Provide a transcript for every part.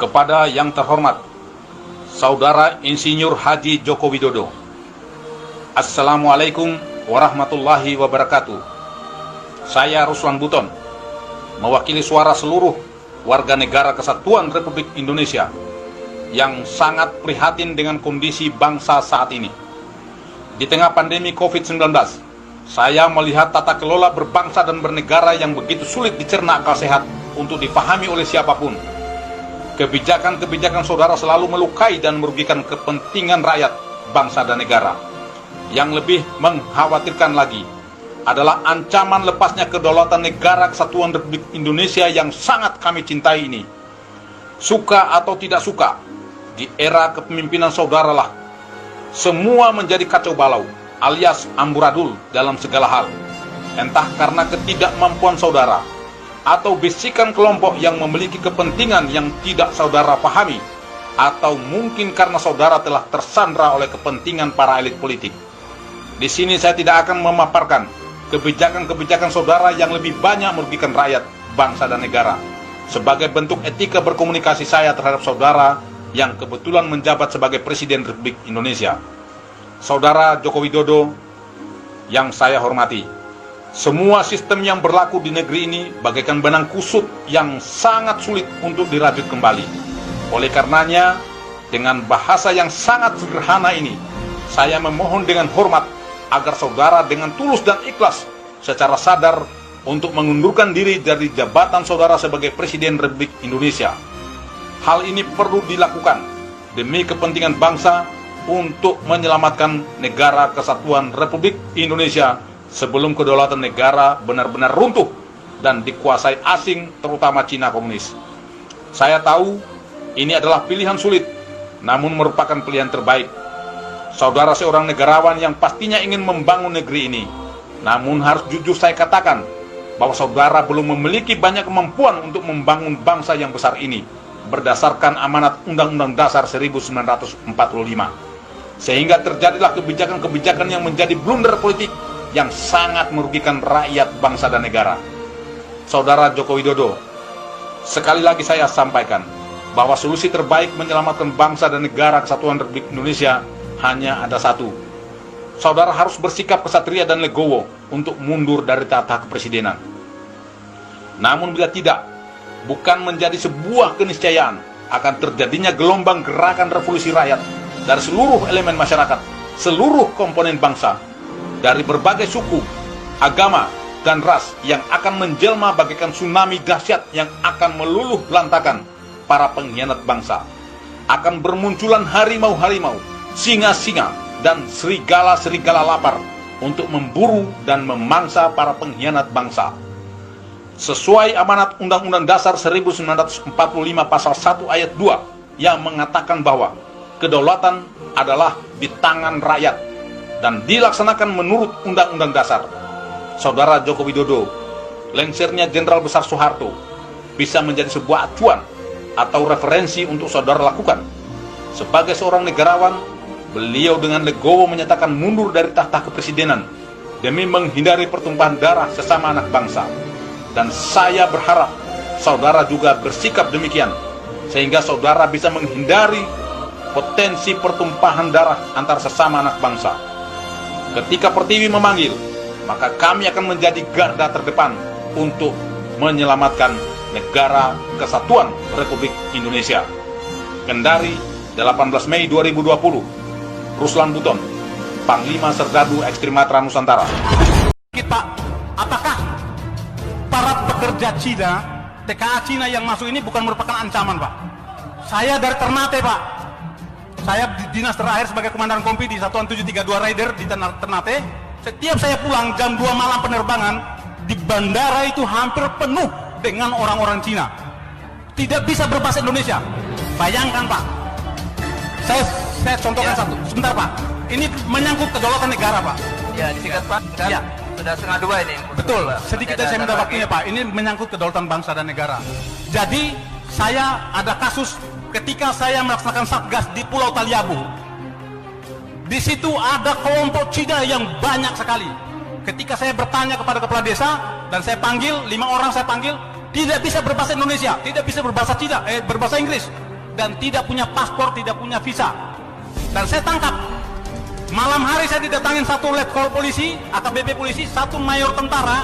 Kepada yang terhormat Saudara Insinyur Haji Joko Widodo, Assalamualaikum warahmatullahi wabarakatuh. Saya Ruslan Buton, mewakili suara seluruh warga negara Kesatuan Republik Indonesia yang sangat prihatin dengan kondisi bangsa saat ini. Di tengah pandemi COVID-19, saya melihat tata kelola berbangsa dan bernegara yang begitu sulit dicerna akal sehat untuk dipahami oleh siapapun. Kebijakan-kebijakan saudara selalu melukai dan merugikan kepentingan rakyat, bangsa dan negara. Yang lebih mengkhawatirkan lagi adalah ancaman lepasnya kedaulatan negara Kesatuan Republik Indonesia yang sangat kami cintai ini. Suka atau tidak suka, di era kepemimpinan saudara lah semua menjadi kacau balau alias amburadul dalam segala hal. Entah karena ketidakmampuan saudara atau bisikan kelompok yang memiliki kepentingan yang tidak saudara pahami, atau mungkin karena saudara telah tersandra oleh kepentingan para elit politik. Di sini saya tidak akan memaparkan kebijakan-kebijakan saudara yang lebih banyak merugikan rakyat, bangsa dan negara, sebagai bentuk etika berkomunikasi saya terhadap saudara yang kebetulan menjabat sebagai Presiden Republik Indonesia. Saudara Joko Widodo yang saya hormati, semua sistem yang berlaku di negeri ini bagaikan benang kusut yang sangat sulit untuk dirajut kembali. Oleh karenanya, dengan bahasa yang sangat sederhana ini, saya memohon dengan hormat agar saudara dengan tulus dan ikhlas secara sadar untuk mengundurkan diri dari jabatan saudara sebagai Presiden Republik Indonesia. Hal ini perlu dilakukan demi kepentingan bangsa untuk menyelamatkan negara Kesatuan Republik Indonesia sebelum kedaulatan negara benar-benar runtuh dan dikuasai asing, terutama Cina komunis. Saya tahu ini adalah pilihan sulit, namun merupakan pilihan terbaik. Saudara seorang negarawan yang pastinya ingin membangun negeri ini. Namun harus jujur saya katakan bahwa saudara belum memiliki banyak kemampuan untuk membangun bangsa yang besar ini berdasarkan amanat Undang-Undang Dasar 1945. Sehingga terjadilah kebijakan-kebijakan yang menjadi blunder politik yang sangat merugikan rakyat, bangsa dan negara. Saudara Joko Widodo, sekali lagi saya sampaikan bahwa solusi terbaik menyelamatkan bangsa dan negara Kesatuan Republik Indonesia hanya ada satu. Saudara harus bersikap kesatria dan legowo untuk mundur dari tahta kepresidenan. Namun bila tidak, bukan menjadi sebuah keniscayaan akan terjadinya gelombang gerakan revolusi rakyat dari seluruh elemen masyarakat, seluruh komponen bangsa, dari berbagai suku, agama, dan ras yang akan menjelma bagaikan tsunami dahsyat yang akan meluluh lantakan para pengkhianat bangsa. Akan bermunculan harimau-harimau, singa-singa, dan serigala-serigala lapar untuk memburu dan memangsa para pengkhianat bangsa. Sesuai amanat Undang-Undang Dasar 1945 Pasal 1 Ayat 2 yang mengatakan bahwa kedaulatan adalah di tangan rakyat dan dilaksanakan menurut Undang-Undang Dasar. Saudara Joko Widodo, lengsernya Jenderal Besar Soeharto bisa menjadi sebuah acuan atau referensi untuk saudara lakukan. Sebagai seorang negarawan, beliau dengan legowo menyatakan mundur dari tahta kepresidenan demi menghindari pertumpahan darah sesama anak bangsa. Dan saya berharap saudara juga bersikap demikian, sehingga saudara bisa menghindari potensi pertumpahan darah antar sesama anak bangsa. Ketika Pertiwi memanggil, maka kami akan menjadi garda terdepan untuk menyelamatkan negara Kesatuan Republik Indonesia. Kendari, 18 Mei 2020. Ruslan Buton, Panglima Serdadu Ekstrimatra Nusantara. Pak, apakah para pekerja Cina, TKA Cina yang masuk ini bukan merupakan ancaman, Pak? Saya dari Ternate, Pak. Saya dinas terakhir sebagai komandan kompi di Satuan 732 Raider di Ternate. Setiap saya pulang jam 2 malam penerbangan, di bandara itu hampir penuh dengan orang-orang Cina. Tidak bisa berbahasa Indonesia. Bayangkan, Pak. Saya contohkan satu. Sebentar Pak. Ini menyangkut kedaulatan negara Pak. Ya, disingkat Pak. Kan Ya. sudah setengah dua ini. Betul. Pak. Sedikit Masih saya minta ada waktunya lagi. Pak. Ini menyangkut kedaulatan bangsa dan negara. Jadi saya ada kasus ketika saya melaksanakan satgas di Pulau Taliabu. Di situ ada kelompok Cina yang banyak sekali. Ketika saya bertanya kepada kepala desa dan saya panggil 5 orang, saya panggil, tidak bisa berbahasa Indonesia, tidak bisa berbahasa Cina, berbahasa Inggris, dan tidak punya paspor, tidak punya visa. Dan saya tangkap. Malam hari saya didatangin satu letkol polisi, AKBP polisi, satu mayor tentara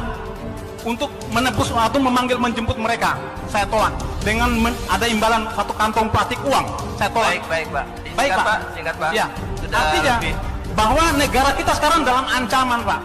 untuk menebus atau memanggil menjemput mereka. Saya tolak dengan ada imbalan satu kantong plastik uang. Saya tolak. Baik Pak. Baik Singkat, Pak. Singkat Pak. Ya. Sudah Artinya lebih. bahwa negara kita sekarang dalam ancaman Pak.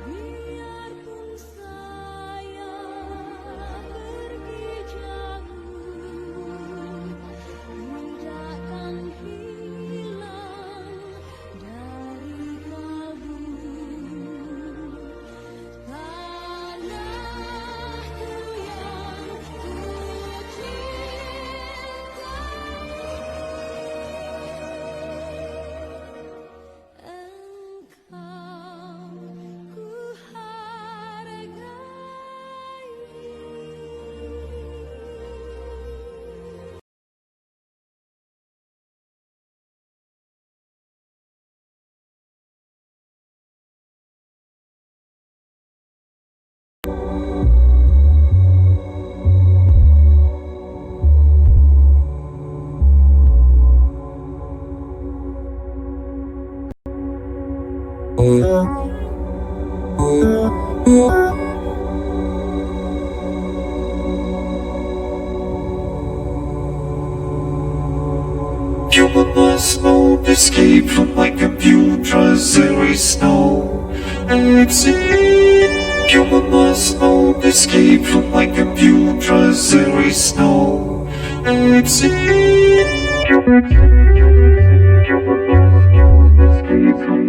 Biarpun saya pergi jauh, tidakkan hilang dari kalbu. Tanahku yang ku cintai, engkau ku hargai. You must know the escape from my computers, there is no exit. You must know the escape from my computers, there is no exit. You must know the escape from